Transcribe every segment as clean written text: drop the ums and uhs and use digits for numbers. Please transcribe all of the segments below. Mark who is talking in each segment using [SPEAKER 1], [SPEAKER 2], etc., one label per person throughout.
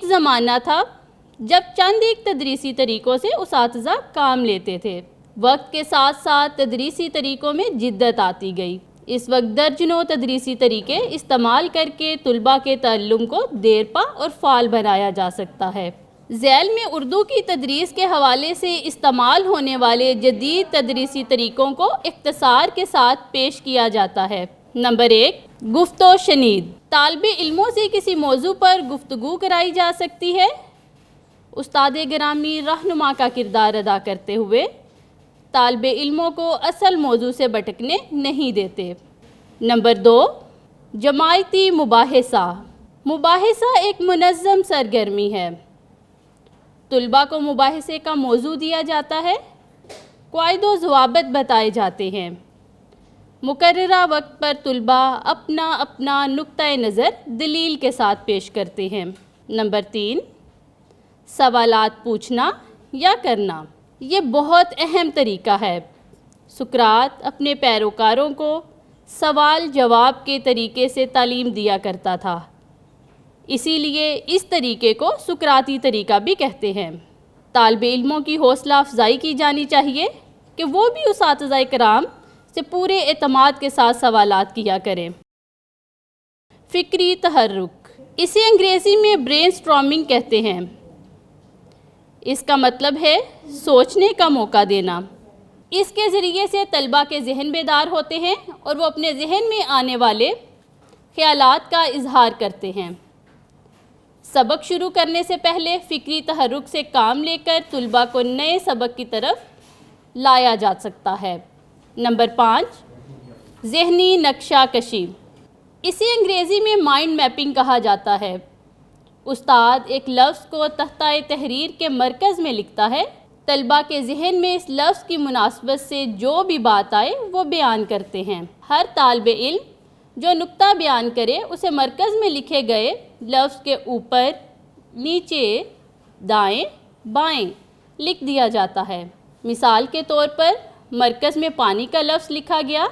[SPEAKER 1] زمانہ تھا جب چند ایک تدریسی طریقوں سے اساتذہ کام لیتے تھے۔ وقت کے ساتھ ساتھ تدریسی طریقوں میں جدت آتی گئی۔ اس وقت درجنوں تدریسی طریقے استعمال کر کے طلباء کے تعلم کو دیرپا اور فعال بنایا جا سکتا ہے۔ ذیل میں اردو کی تدریس کے حوالے سے استعمال ہونے والے جدید تدریسی طریقوں کو اختصار کے ساتھ پیش کیا جاتا ہے۔ نمبر 1، گفت و شنید۔ طالب علموں سے کسی موضوع پر گفتگو کرائی جا سکتی ہے، استاد گرامی رہنما کا کردار ادا کرتے ہوئے طالب علموں کو اصل موضوع سے بھٹکنے نہیں دیتے۔ نمبر 2، جماعتی مباحثہ۔ مباحثہ ایک منظم سرگرمی ہے۔ طلباء کو مباحثے کا موضوع دیا جاتا ہے، قواعد و ضوابط بتائے جاتے ہیں۔ مقررہ وقت پر طلباء اپنا اپنا نقطۂ نظر دلیل کے ساتھ پیش کرتے ہیں۔ نمبر 3، سوالات پوچھنا یا کرنا۔ یہ بہت اہم طریقہ ہے۔ سقراط اپنے پیروکاروں کو سوال جواب کے طریقے سے تعلیم دیا کرتا تھا، اسی لیے اس طریقے کو سقراطی طریقہ بھی کہتے ہیں۔ طالب علموں کی حوصلہ افزائی کی جانی چاہیے کہ وہ بھی اساتذہ کرام سے پورے اعتماد کے ساتھ سوالات کیا کریں۔ فکری تحرک، اسے انگریزی میں برین سٹارمنگ کہتے ہیں۔ اس کا مطلب ہے سوچنے کا موقع دینا۔ اس کے ذریعے سے طلباء کے ذہن بیدار ہوتے ہیں اور وہ اپنے ذہن میں آنے والے خیالات کا اظہار کرتے ہیں۔ سبق شروع کرنے سے پہلے فکری تحرک سے کام لے کر طلباء کو نئے سبق کی طرف لایا جا سکتا ہے۔ نمبر 5، ذہنی نقشہ کشی۔ اسے انگریزی میں مائنڈ میپنگ کہا جاتا ہے۔ استاد ایک لفظ کو تختہ تحریر کے مرکز میں لکھتا ہے، طلباء کے ذہن میں اس لفظ کی مناسبت سے جو بھی بات آئے وہ بیان کرتے ہیں۔ ہر طالب علم جو نقطہ بیان کرے اسے مرکز میں لکھے گئے لفظ کے اوپر، نیچے، دائیں، بائیں لکھ دیا جاتا ہے۔ مثال کے طور پر مرکز میں پانی کا لفظ لکھا گیا۔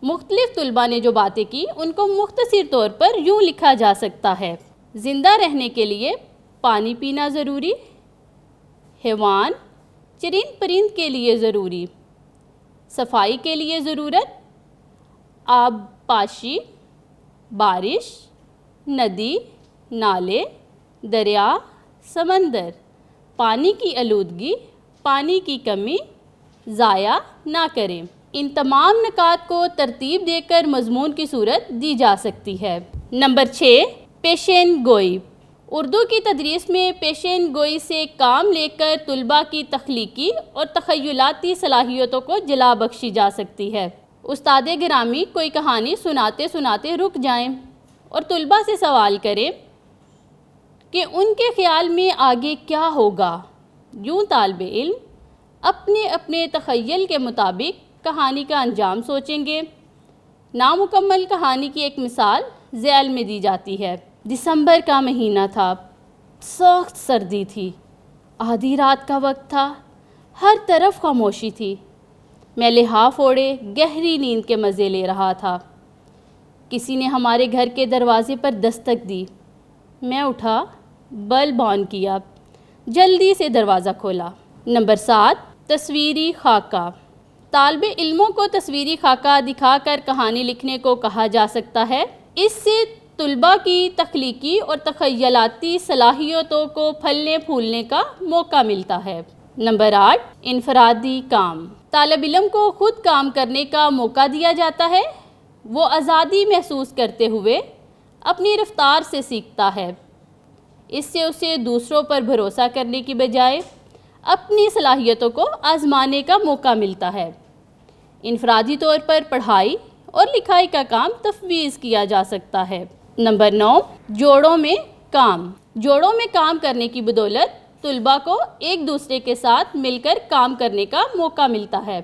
[SPEAKER 1] مختلف طلباء نے جو باتیں کی ان کو مختصر طور پر یوں لکھا جا سکتا ہے: زندہ رہنے کے لیے پانی پینا ضروری، حیوان چرند پرند کے لیے ضروری، صفائی کے لیے ضرورت، آب پاشی، بارش، ندی، نالے، دریا، سمندر، پانی کی آلودگی، پانی کی کمی، ضائع نہ کریں۔ ان تمام نکات کو ترتیب دے کر مضمون کی صورت دی جا سکتی ہے۔ نمبر 6، پیشین گوئی۔ اردو کی تدریس میں پیشین گوئی سے کام لے کر طلباء کی تخلیقی اور تخیلاتی صلاحیتوں کو جلا بخشی جا سکتی ہے۔ استاد گرامی کوئی کہانی سناتے سناتے رک جائیں اور طلباء سے سوال کریں کہ ان کے خیال میں آگے کیا ہوگا۔ یوں طالب علم اپنے اپنے تخیل کے مطابق کہانی کا انجام سوچیں گے۔ نامکمل کہانی کی ایک مثال ذیل میں دی جاتی ہے۔ دسمبر کا مہینہ تھا، سخت سردی تھی، آدھی رات کا وقت تھا، ہر طرف خاموشی تھی۔ میں لحاف اوڑھے گہری نیند کے مزے لے رہا تھا۔ کسی نے ہمارے گھر کے دروازے پر دستک دی۔ میں اٹھا، بلب آن کیا، جلدی سے دروازہ کھولا۔ نمبر 7، تصویری خاکہ۔ طالب علموں کو تصویری خاکہ دکھا کر کہانی لکھنے کو کہا جا سکتا ہے۔ اس سے طلباء کی تخلیقی اور تخیلاتی صلاحیتوں کو پھلنے پھولنے کا موقع ملتا ہے۔ نمبر 8، انفرادی کام۔ طالب علم کو خود کام کرنے کا موقع دیا جاتا ہے۔ وہ آزادی محسوس کرتے ہوئے اپنی رفتار سے سیکھتا ہے۔ اس سے اسے دوسروں پر بھروسہ کرنے کی بجائے اپنی صلاحیتوں کو آزمانے کا موقع ملتا ہے۔ انفرادی طور پر پڑھائی اور لکھائی کا کام تفویض کیا جا سکتا ہے۔ نمبر 9، جوڑوں میں کام۔ جوڑوں میں کام کرنے کی بدولت طلباء کو ایک دوسرے کے ساتھ مل کر کام کرنے کا موقع ملتا ہے۔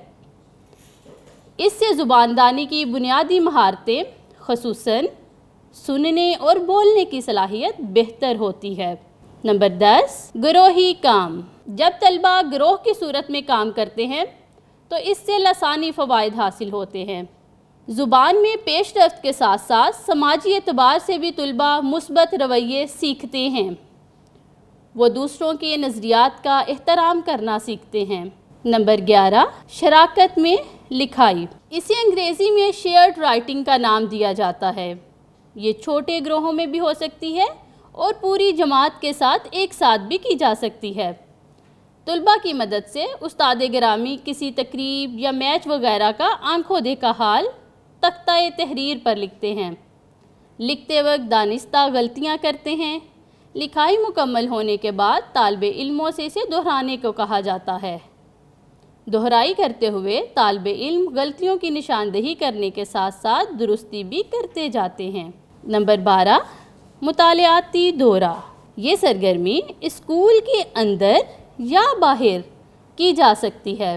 [SPEAKER 1] اس سے زباندانی کی بنیادی مہارتیں خصوصاً سننے اور بولنے کی صلاحیت بہتر ہوتی ہے۔ نمبر 10، گروہی کام۔ جب طلباء گروہ کی صورت میں کام کرتے ہیں تو اس سے لسانی فوائد حاصل ہوتے ہیں۔ زبان میں پیش رفت کے ساتھ ساتھ سماجی اعتبار سے بھی طلباء مثبت رویے سیکھتے ہیں۔ وہ دوسروں کے نظریات کا احترام کرنا سیکھتے ہیں۔ نمبر 11، شراکت میں لکھائی۔ اسے انگریزی میں شیئرڈ رائٹنگ کا نام دیا جاتا ہے۔ یہ چھوٹے گروہوں میں بھی ہو سکتی ہے اور پوری جماعت کے ساتھ ایک ساتھ بھی کی جا سکتی ہے۔ طلباء کی مدد سے استاد گرامی کسی تقریب یا میچ وغیرہ کا آنکھوں دیکھا حال تختہ تحریر پر لکھتے ہیں۔ لکھتے وقت دانستہ غلطیاں کرتے ہیں۔ لکھائی مکمل ہونے کے بعد طالب علموں سے اسے دہرانے کو کہا جاتا ہے۔ دہرائی کرتے ہوئے طالب علم غلطیوں کی نشاندہی کرنے کے ساتھ ساتھ درستی بھی کرتے جاتے ہیں۔ نمبر 12، مطالعاتی دورہ۔ یہ سرگرمی اسکول کے اندر یا باہر کی جا سکتی ہے۔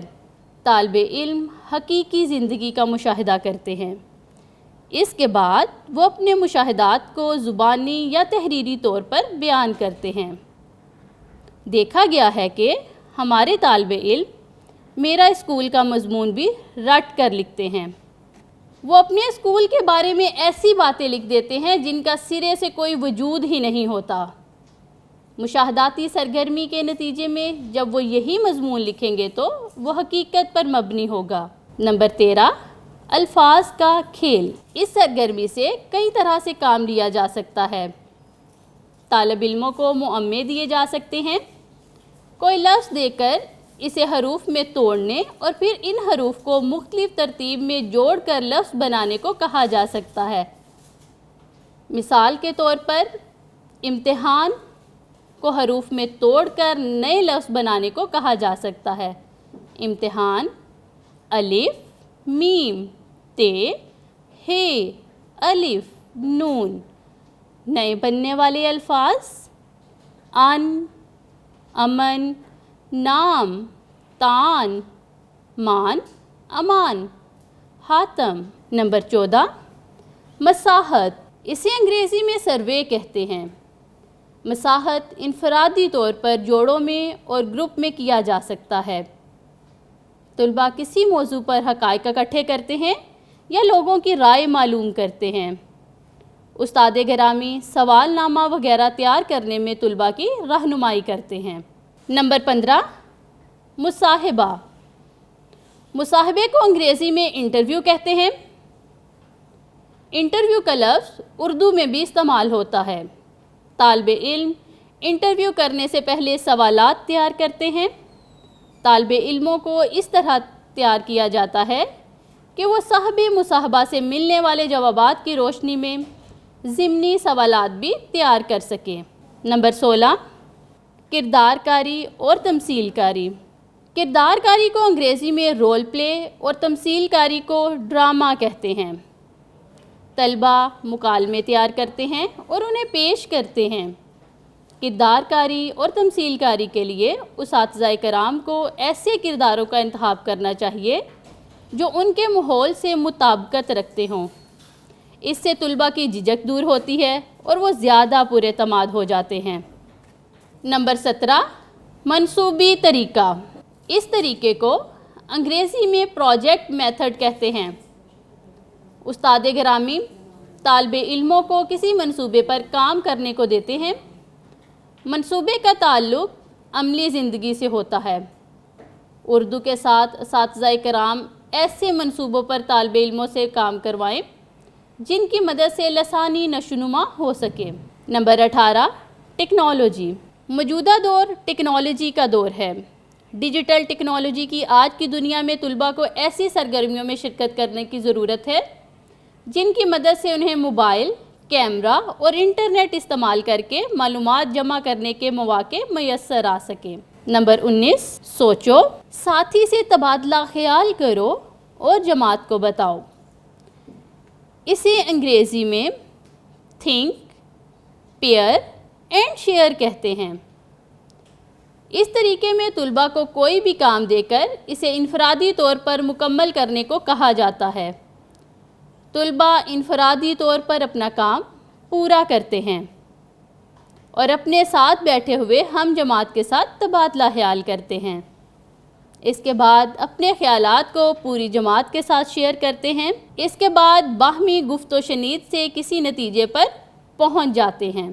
[SPEAKER 1] طالب علم حقیقی زندگی کا مشاہدہ کرتے ہیں۔ اس کے بعد وہ اپنے مشاہدات کو زبانی یا تحریری طور پر بیان کرتے ہیں۔ دیکھا گیا ہے کہ ہمارے طالب علم میرا اسکول کا مضمون بھی رٹ کر لکھتے ہیں۔ وہ اپنے اسکول کے بارے میں ایسی باتیں لکھ دیتے ہیں جن کا سرے سے کوئی وجود ہی نہیں ہوتا۔ مشاہداتی سرگرمی کے نتیجے میں جب وہ یہی مضمون لکھیں گے تو وہ حقیقت پر مبنی ہوگا۔ نمبر 13، الفاظ کا کھیل۔ اس سرگرمی سے کئی طرح سے کام لیا جا سکتا ہے۔ طالب علموں کو معمے دیے جا سکتے ہیں۔ کوئی لفظ دے کر اسے حروف میں توڑنے اور پھر ان حروف کو مختلف ترتیب میں جوڑ کر لفظ بنانے کو کہا جا سکتا ہے۔ مثال کے طور پر امتحان کو حروف میں توڑ کر نئے لفظ بنانے کو کہا جا سکتا ہے۔ امتحان، الف، میم، تے، ہے، الف، نون۔ نئے بننے والے الفاظ ان، امن، نام، تان، مان، امان، حاتم۔ نمبر 14، مساحت۔ اسے انگریزی میں سروے کہتے ہیں۔ مساحت انفرادی طور پر جوڑوں میں اور گروپ میں کیا جا سکتا ہے۔ طلباء کسی موضوع پر حقائق اکٹھے کرتے ہیں یا لوگوں کی رائے معلوم کرتے ہیں۔ استاد گرامی سوال نامہ وغیرہ تیار کرنے میں طلباء کی رہنمائی کرتے ہیں۔ نمبر 15، مصاحبہ۔ مصاحبے کو انگریزی میں انٹرویو کہتے ہیں۔ انٹرویو کا لفظ اردو میں بھی استعمال ہوتا ہے۔ طالب علم انٹرویو کرنے سے پہلے سوالات تیار کرتے ہیں۔ طالب علموں کو اس طرح تیار کیا جاتا ہے کہ وہ صاحب مصاحبہ سے ملنے والے جوابات کی روشنی میں ضمنی سوالات بھی تیار کر سکیں۔ نمبر 16، کردار کاری اور تمثیل کاری۔ کردار کاری کو انگریزی میں رول پلے اور تمثیل کاری کو ڈرامہ کہتے ہیں۔ طلباء مکالمے تیار کرتے ہیں اور انہیں پیش کرتے ہیں۔ کردار کاری اور تمثیل کاری کے لیے اساتذہ کرام کو ایسے کرداروں کا انتخاب کرنا چاہیے جو ان کے ماحول سے مطابقت رکھتے ہوں۔ اس سے طلباء کی جھجک دور ہوتی ہے اور وہ زیادہ پر اعتماد ہو جاتے ہیں۔ نمبر 17، منصوبی طریقہ۔ اس طریقے کو انگریزی میں پروجیکٹ میتھڈ کہتے ہیں۔ استاد گرامی طالب علموں کو کسی منصوبے پر کام کرنے کو دیتے ہیں۔ منصوبے کا تعلق عملی زندگی سے ہوتا ہے۔ اردو کے ساتھ اساتذہ کرام ایسے منصوبوں پر طالب علموں سے کام کروائیں جن کی مدد سے لسانی نشوونما ہو سکے۔ Number 18، technology. موجودہ دور ٹیکنالوجی کا دور ہے۔ ڈیجیٹل ٹیکنالوجی کی آج کی دنیا میں طلباء کو ایسی سرگرمیوں میں شرکت کرنے کی ضرورت ہے جن کی مدد سے انہیں موبائل، کیمرہ اور انٹرنیٹ استعمال کر کے معلومات جمع کرنے کے مواقع میسر آ سکیں۔ نمبر 19، سوچو، ساتھی سے تبادلہ خیال کرو اور جماعت کو بتاؤ۔ اسے انگریزی میں تھنک، پیئر اینڈ شیئر کہتے ہیں۔ اس طریقے میں طلباء کو کوئی بھی کام دے کر اسے انفرادی طور پر مکمل کرنے کو کہا جاتا ہے۔ طلباء انفرادی طور پر اپنا کام پورا کرتے ہیں اور اپنے ساتھ بیٹھے ہوئے ہم جماعت کے ساتھ تبادلہ خیال کرتے ہیں۔ اس کے بعد اپنے خیالات کو پوری جماعت کے ساتھ شیئر کرتے ہیں۔ اس کے بعد باہمی گفت و شنید سے کسی نتیجے پر پہنچ جاتے ہیں۔